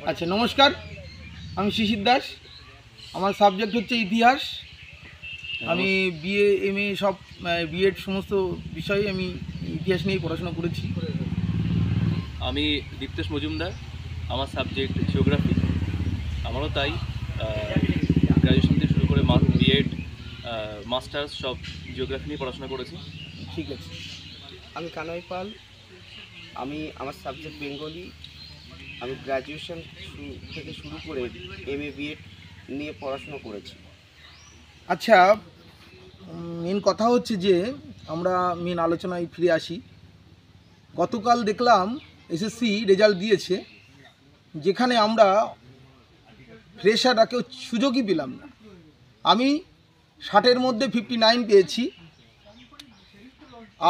আচ্ছা, নমস্কার। আমি শিশির দাস। আমার সাবজেক্ট হচ্ছে ইতিহাস। আমি বিএ, এমএ সব বিএড সমস্ত বিষয়ে আমি ইতিহাস নিয়ে পড়াশোনা করেছি। আমি দীপ্তেশ মজুমদার। আমার সাবজেক্ট জিওগ্রাফি। আমারও তাই। গ্র্যাজুয়েশন থেকে শুরু করে বিএড, মাস্টার্স সব জিওগ্রাফি নিয়ে পড়াশোনা করেছি। ঠিক আছে। আমি কানাই পাল। আমার সাবজেক্ট বেঙ্গলি। আমি গ্র্যাজুয়েশন থেকে শুরু করে এমএ বিএড নিয়ে পড়াশোনা করেছি। আচ্ছা, মেন কথা হচ্ছে যে আমরা মেন আলোচনায় ফিরে আসি। গতকাল দেখলাম এসএসসি রেজাল্ট দিয়েছে, যেখানে আমরা ফ্রেশাররা কেউ সুযোগই পেলাম না। আমি 60-এর মধ্যে 59 পেয়েছি,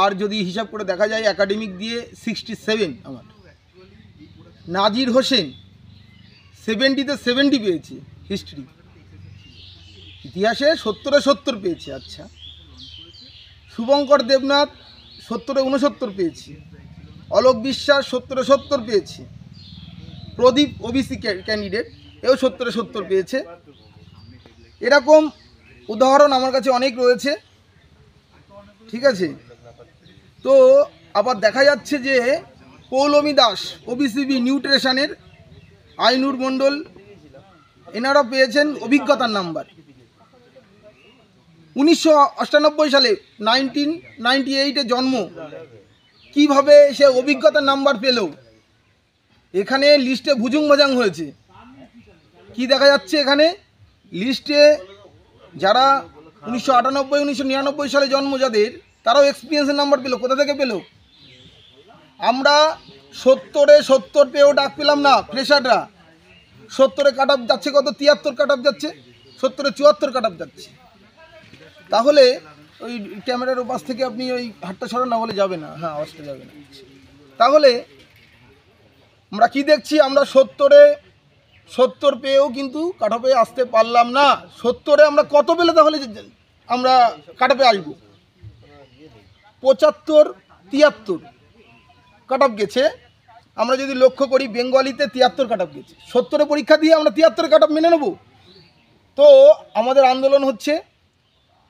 আর যদি হিসাব করে দেখা যায় একাডেমিক দিয়ে 67 আমার। নাজির হোসেন 70-তে 70 পেয়েছে হিস্ট্রি। ইতিহাসে 70-এ 70 পেয়েছে। আচ্ছা, শুভঙ্কর দেবনাথ 70-এ 69 পেয়েছি। অলোক বিশ্বাস 70-এ 70 পেয়েছে। প্রদীপ ওবিসি ক্যান্ডিডেট, এও 70-এ 70 পেয়েছে। এরকম উদাহরণ আমার কাছে অনেক রয়েছে। ঠিক আছে, তো আবার দেখা যাচ্ছে যে পৌলমী দাস ওবিসিবি নিউট্রিশনের, আইনুর মণ্ডল, এনারা পেয়েছেন অভিজ্ঞতার নাম্বার। 1998 সালে 1998-এ জন্ম, কিভাবে সে অভিজ্ঞতার নাম্বার পেল? এখানে লিস্টে ভুজুং ভাজাং হয়েছে। কি দেখা যাচ্ছে এখানে লিস্টে? যারা 1998, 1999 সালে জন্ম যাদের, তারাও এক্সপিরিয়েন্সের নাম্বার পেল। কোথা থেকে পেল? আমরা 70-এ 70 পেয়েও ডাক পেলাম না। ফ্রেশাররা 70-এ কাট অফ যাচ্ছে, কত 73 কাট অফ যাচ্ছে, 70-এ 74 কাট অফ যাচ্ছে। তাহলে ওই ক্যামেরার ওপাশ থেকে আপনি ওই হাতটা সরান, না হলে যাবে না। হ্যাঁ, আওয়াজটা যাবে না। তাহলে আমরা কি দেখছি? আমরা 70-এ 70 পেয়েও কিন্তু কাট অফে আসতে পারলাম না। 70-এ আমরা কত পেলে তাহলে আমরা কাট অফে আসবো? 75, 73 কাট অফ গেছে। আমরা যদি লক্ষ্য করি, বেঙ্গলিতে 73 কাট অফ গেছে। 70-এ পরীক্ষা দিয়ে আমরা 73 কাট অফ মেনে নেব? তো আমাদের আন্দোলন হচ্ছে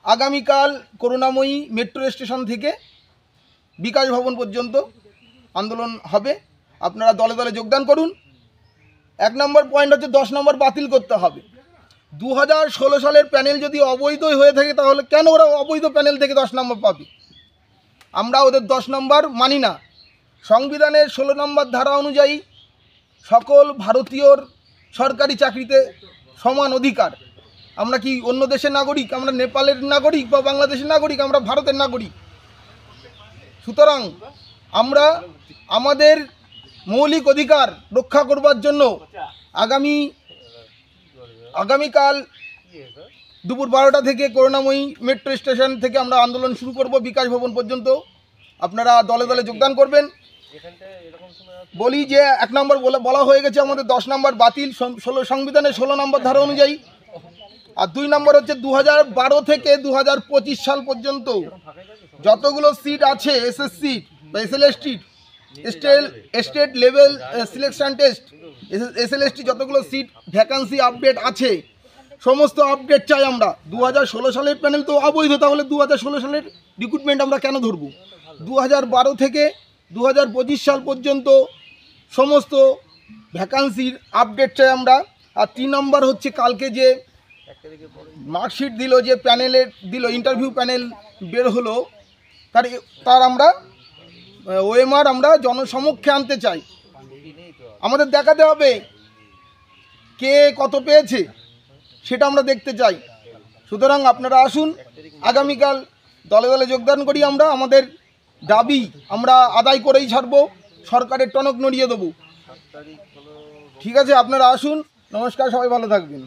আগামীকাল করুণাময়ী মেট্রো স্টেশন থেকে বিকাশ ভবন পর্যন্ত আন্দোলন হবে। আপনারা দলে দলে যোগদান করুন। 1 নম্বর পয়েন্ট হচ্ছে 10 নম্বর বাতিল করতে হবে। 2016 সালের প্যানেল যদি অবৈধই হয়ে থাকে, তাহলে কেন ওরা অবৈধ প্যানেল থেকে 10 নম্বর পাবে? আমরা ওদের 10 নম্বর মানি না। সংবিধানের 16 নম্বর ধারা অনুযায়ী সকল ভারতীয়র সরকারি চাকরিতে সমান অধিকার। আমরা কি অন্য দেশের নাগরিক? আমরা নেপালের নাগরিক বা বাংলাদেশের নাগরিক? আমরা ভারতের নাগরিক। সুতরাং আমরা আমাদের মৌলিক অধিকার রক্ষা করবার জন্য আগামীকাল দুপুর 12টা থেকে করুণাময়ী মেট্রো স্টেশন থেকে আমরা আন্দোলন শুরু করব বিকাশ ভবন পর্যন্ত। আপনারা দলে দলে যোগদান করবেন। বলি যে 1 নম্বর বলা হয়ে গেছে আমাদের 10 নম্বর বাতিল সংবিধানের 16 নম্বর ধারা অনুযায়ী। আর 2 নম্বর হচ্ছে 2012 থেকে 2025 সাল পর্যন্ত যতগুলো সিট আছে, এসএস সিট বা SLST, state level selection test, SLST, যতগুলো সিট ভ্যাকান্সি আপডেট আছে, সমস্ত আপডেট চাই আমরা। 2016 সালের প্যানেল তো অবৈধ, তাহলে 2016 সালের রিক্রুটমেন্ট আমরা কেন ধরব? 2012 থেকে 2025 সাল পর্যন্ত সমস্ত ভ্যাকান্সির আপডেট চাই আমরা। আর 3 নম্বর হচ্ছে কালকে যে মার্কশিট দিল, যে প্যানেলের দিল, ইন্টারভিউ প্যানেল বের হলো, তার আমরা ওএমআর আমরা জনসমক্ষে আনতে চাই। আমাদের দেখাতে হবে কে কত পেয়েছে, সেটা আমরা দেখতে চাই। সুতরাং আপনারা আসুন, আগামীকাল দলে দলে যোগদান করি। আমরা আমাদের দাবি আমরা আদায় করেই ছাড়বো, সরকারের টনক নড়িয়ে দেবো। ঠিক আছে, আপনারা আসুন। নমস্কার, সবাই ভালো থাকবেন।